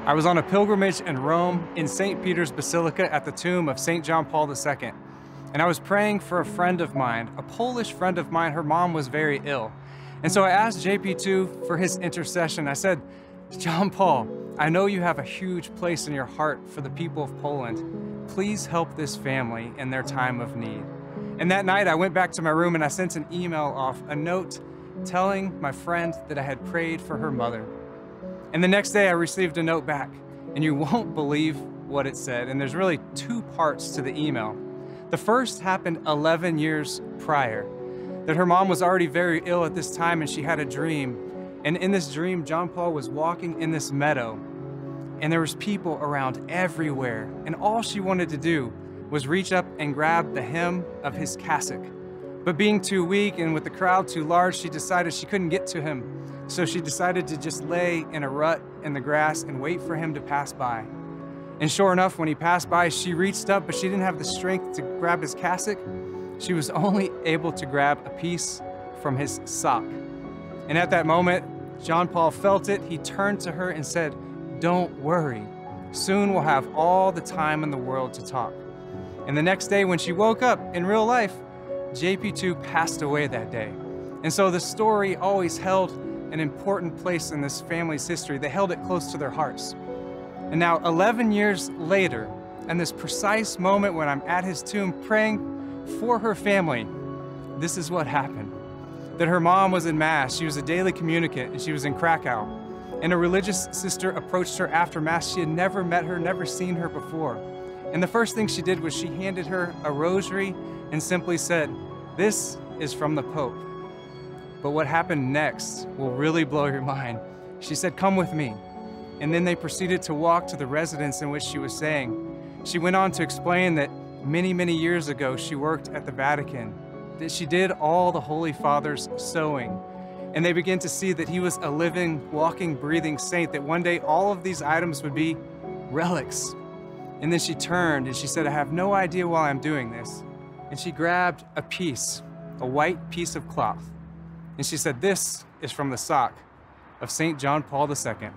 I was on a pilgrimage in Rome in St. Peter's Basilica at the tomb of St. John Paul II. And I was praying for a friend of mine, a Polish friend of mine. Her mom was very ill. And so I asked JPII for his intercession. I said, John Paul, I know you have a huge place in your heart for the people of Poland. Please help this family in their time of need. And that night I went back to my room and I sent an email off, a note telling my friend that I had prayed for her mother. And the next day I received a note back, and you won't believe what it said. And there's really two parts to the email. The first happened 11 years prior, that her mom was already very ill at this time and she had a dream. And in this dream, John Paul was walking in this meadow and there was people around everywhere. And all she wanted to do was reach up and grab the hem of his cassock. But being too weak and with the crowd too large, she decided she couldn't get to him. So she decided to just lay in a rut in the grass and wait for him to pass by. And sure enough, when he passed by, she reached up, but she didn't have the strength to grab his cassock. She was only able to grab a piece from his sock. And at that moment, John Paul felt it. He turned to her and said, "Don't worry. Soon we'll have all the time in the world to talk." And the next day when she woke up in real life, JPII passed away that day. And so the story always held an important place in this family's history. They held it close to their hearts. And now 11 years later, and this precise moment when I'm at his tomb praying for her family, this is what happened. That her mom was in Mass, she was a daily communicant, and she was in Krakow. And a religious sister approached her after Mass. She had never met her, never seen her before. And the first thing she did was she handed her a rosary and simply said, "This is from the Pope." But what happened next will really blow your mind. She said, "Come with me." And then they proceeded to walk to the residence in which she was staying. She went on to explain that many, many years ago, she worked at the Vatican, that she did all the Holy Father's sewing. And they began to see that he was a living, walking, breathing saint, that one day all of these items would be relics. And then she turned and she said, "I have no idea why I'm doing this." And she grabbed a piece, a white piece of cloth. And she said, "This is from the sock of St. John Paul II."